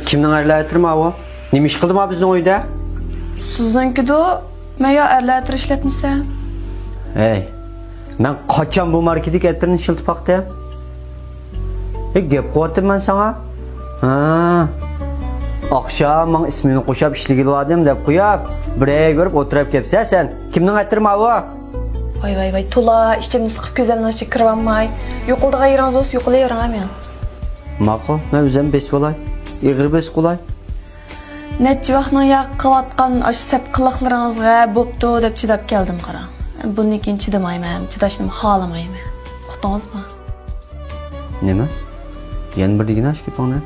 Kimning arlaytirma o? Nima ish qildimi bizning uyda? Sizninkida men yo arlaytir ishlatmasam. Hey. Men qachon bu marketga kettirni shiltib paqtayam? Gap qo'ydim sana. Ha. Akşam men ismini qo'shib ishligildim deb qo'yib, birey ko'rib o'tirib kelsa sen kimning aytirma o? Vay, to'la ishimni siqib ko'zimni ochib kirib olmay, yo'qildiga yeringiz bo'lsa yo'qilayvering men. Ma'qul, men o'zim bes bo'lay. Ig'ir bes qilay. Necha vaqtning yoq qilayotgan ash sat qiliqlaringizga bo'pti deb chidab keldim qara. Bundan keyin chidamayman, chidashni xohlamayman. Uqdingizmi? Nima? Yana bir degina ash kelibman.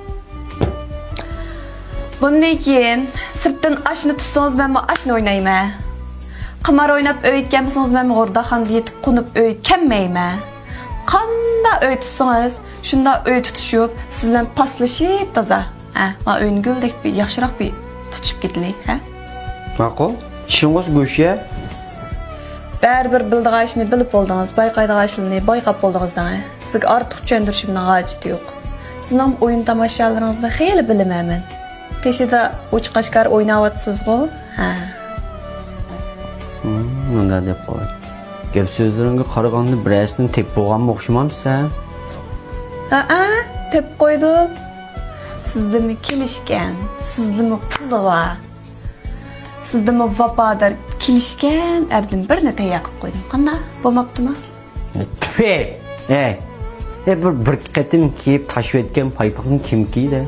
Bundan keyin sirtdan ashni tutsangiz men ashni o'ynayman. Qimar o'ynab o'yitganmisiz men g'urdaxonda yetib qunib o'yitganmayman. Qanda o'y tutsangiz, shunda o'y tutishib, sizlar paslashib toza. Men o'yin guldek bir yaxshiroq bir tutishib ketdik, ha? Ma'qul. Chingiz go'shya. Baribir bildig'ashni bilib oldingiz, bayqaydig'ashni bayqab oldingizdan. Sizga ortiq tushuntirishimning hojati yo'q. Sizning o'yin tomoshalarizni xeyli bilaman. Teshida uch-qashqar o'ynayapsiz-ku? Ha. Nima deb qo'y. Gap so'zlaringga qaraganda birasini tep bo'lganmi o'xshamamsan? Tep qo'ydim. Sizdimi kelishgan, sizdimi puli bor. Sizdimi vafodor kelishgan, ardim birni tayyor qilib qo'ydim. Qanday? Bo'lmabdimi? Bir qatim kiyib tashib etgan paypoqni kim kiydi?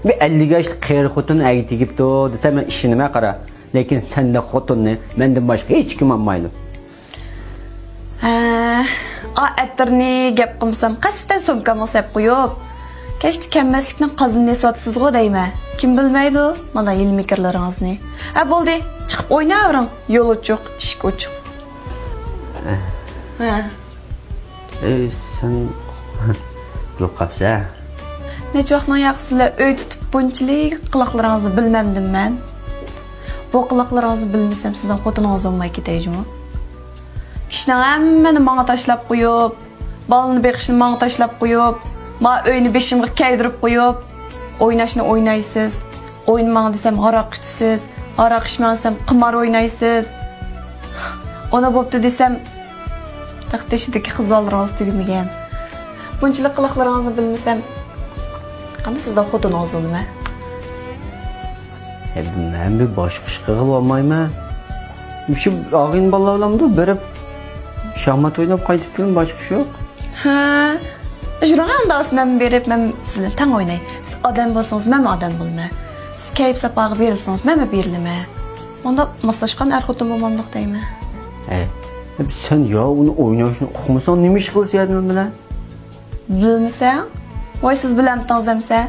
Bir 50 yoshli qeri xotin aytibdi desam men ishini qara. Lekin senda xotinni mendan boshqa hech kim olmaydi. Attirni gap qilsam, qasdan so'mkamga solib qo'yib, kechdi kammaslikning qazini nesyapsizg'u deyman. Kim bilmaydi mana ilmikarlaringizni. Bo'ldi, chiqib o'ynayvering. Yo'l ochiq, ish ochiq. Sen bilib qapsa. Necha vaqtdan yaxsizlar uy tutib bunchalik qiliqlaringizni bilmamdim men. Bu qiliqlaringizni bilmasam sizdan xotiningiz olmay ketaymi? Ishni hammani menga tashlab qo'yib, balani beqishni menga tashlab qo'yib, men uyni beshimga kaydirib qo'yib, o'ynashni o'ynaysiz. O'ynamang desam aroq ichsiz, aroq ichmang desam qimor o'ynaysiz. Ona bo'pti desam taqtishidagi qizlarimiz tugmagan. Bunchalik qiliqlaringizni bilmasam qanday sizdan xotiningiz olma? Men bir boshqa ish qilib olmayman. Shu og'in bolalarımda berib shamat o'ynab qaytib keldim, boshqa ish yo'q. Jurg'anda men berib men sizlar tang o'ynay. Siz odam bo'lsangiz, men odam bo'lma. Siz kayf sapog'i berilsangiz, men berilma. Unda moslashgan xotin bo'lmamliq deyman. Sen yo uni o'ynashni uqmasang nima ish qilyapsan bilan? Bilmasang, voy siz bilamsiz demsa,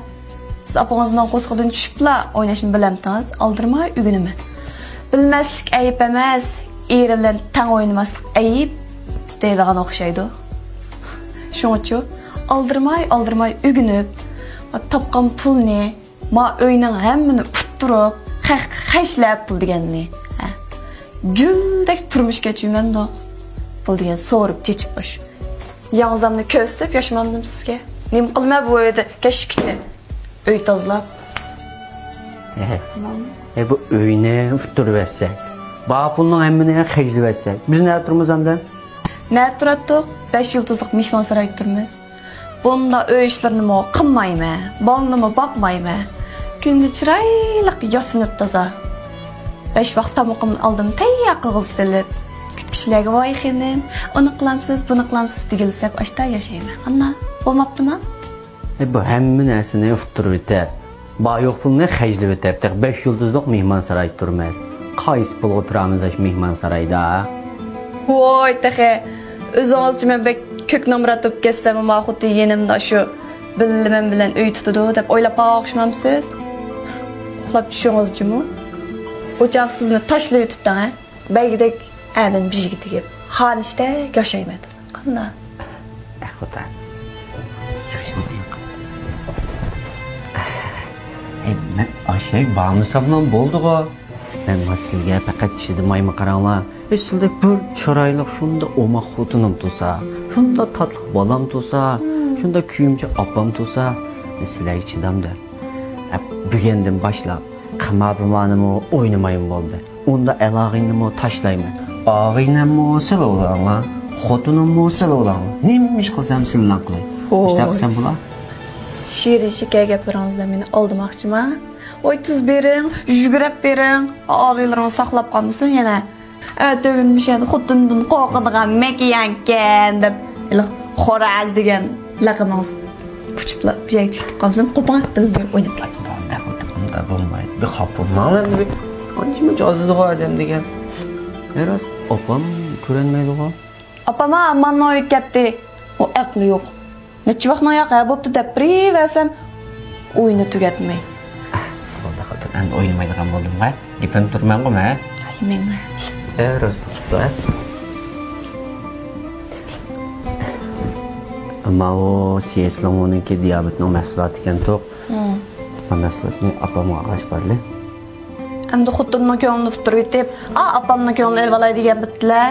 siz opangizdan qo'sqidan tushibla o'ynashni bilamsiz, aldirmay ugunimi. Bilmaslik ayib emas, eri bilan tang o'ynamaslik ayib deydigan o'xshaydi. Shuning uchun aldirmay ugunib, topgan pulni ma o'yning hammani uttirib, xashlab pul deganni. Güldek turmush kechirmanda. Pul degan so'rib chechib bosh. Yangzamni ko'stib yashamamdim sizga. Nim qilma bu yerda kashkichni. Uy tozlab. Bu uyni uttirib ba pulning hammani xajlab biz nima turamiz anda? Nima turadiq? 5 yulduzlik mehmonsaroyda turamiz. Bunda uy ishlarini mo qilmayman, bolni mo boqmayman. Kunda chiroyli yosinib toza. 5 vaqt tamoqimni oldim, tayyor qilg'iz bilib. Kutishlarga voy xinim, uni qilamsiz, buni qilamsiz degilsab, ashta yashayman. Qanday? Bo'lmabdimi? Bu hamma narsani uttirib etib, ba yo'q pulni xajlab etib, 5 yulduzlik mehmonsaroyda turamiz. Qaysi pul o'tiramiz ash mehmonsaroyda? Voy taxe, o'zingizchi men bek ko'kni muratib ketsam, men xuddi yenimda shu bilim bilan uy tutadi deb o'ylab qo'yishmamsiz? Uxlab tushingizchimi? O'choq sizni tashlab yotibdi, ha? Bagidek adam bijigi tegib, xonishda yashayman desam, qanday? Xudo. Men aşağı bağımlısamdan boldu-ğa. Men sizga faqat chidamayman qaranglar. Sizlar bir chiroyli shunda omoq xotinim tursa, shunda tatliq bolam tursa, shunda kuyimchi opam tursa, sizlarga chidamda. Bugundan boshlab qimabimani o'ynamayim bo'ldi. Unda alog'ingni tashlayman. Og'ingni sil o'langlar, xotinimni sil o'langlar. Nima ish qilsam sillan qilay. İşte qilsam bo'lar. Şirin şeker gaplaringizda meni oldirmoqchiman. Voy tuz bering, yugurib bering. Og'iylaringiz saqlab qolmasin yana. Tug'ilmishadi xotindan qo'rqadigan makiyankan deb xoraz degan laqamingiz puchiplab buyoqqa chiqib qolsin. Qo'pon bilib o'ynab qolamiz. Unda bo'lmaydi. Bir xopimman deb. Qancha mijozida odam degan. Eros opam ko'rinmaydi-ku. Opama manni oyib ketdi. O aqli yo'q. Necha vaqtni oyoqqa bo'pti deb priversam o'yini tugatmay. Bo'ldi, xotin endi o'ynamaydigan bo'ldim-a. Gapim turman-ku-ma. Menga. Eros puchpa. Ammo o siyaslamonniki diabetning mahsuloti ekan to'q. Mahsulotni opamga qarashib berdi. Endi xotinimni ko'nglini fitirib deb, opamni ko'nglini elib olay degan bitdilar.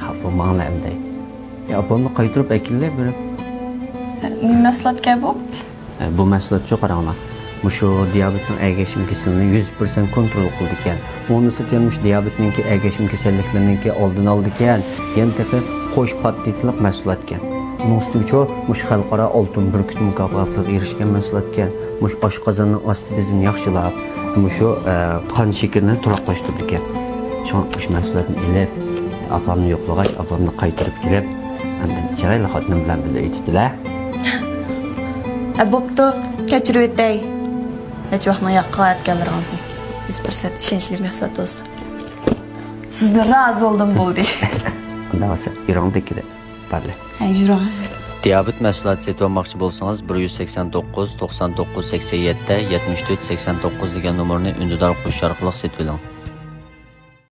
Xapimman endi. Opamni qaytirib akillab berib. Nima mahsulotga bu? Bu mahsulot shu qaranglar. Mushu diabetning agashim kasalini 100% kontrol qildi ekan. Unisi mush diabetning agashim kasalliklarining oldini oldi ekan. Yana tepa qo'sh patentlik mahsulot ekan. Uning mush xalqaro oltin burkut mukofotiga erishgan mahsulot ekan. Mush oshqozonning osti bezini yaxshilab, mushu qon shakerini to'liqlashtirdi ekan. Shu mahsulotni ilib, opamni yo'qlagach, opamni qaytirib kelib, endi chiroyli xotinim bilan birga aytdilar. Bo'pti, kechirib o'tay. Necha vaqtni oyoqqa qo'yatganlaringizni 100% ishonchli mahsulot olsin. Sizni rozi oldim bo'ldi. Unda bo'lsa, yurangdikida. Barli. Yurang. Diabet mahsuloti sotib olmoqchi bo'lsangiz 189 99 87 74 89 degan nomerni undidor qo'shish orqali sotib oling.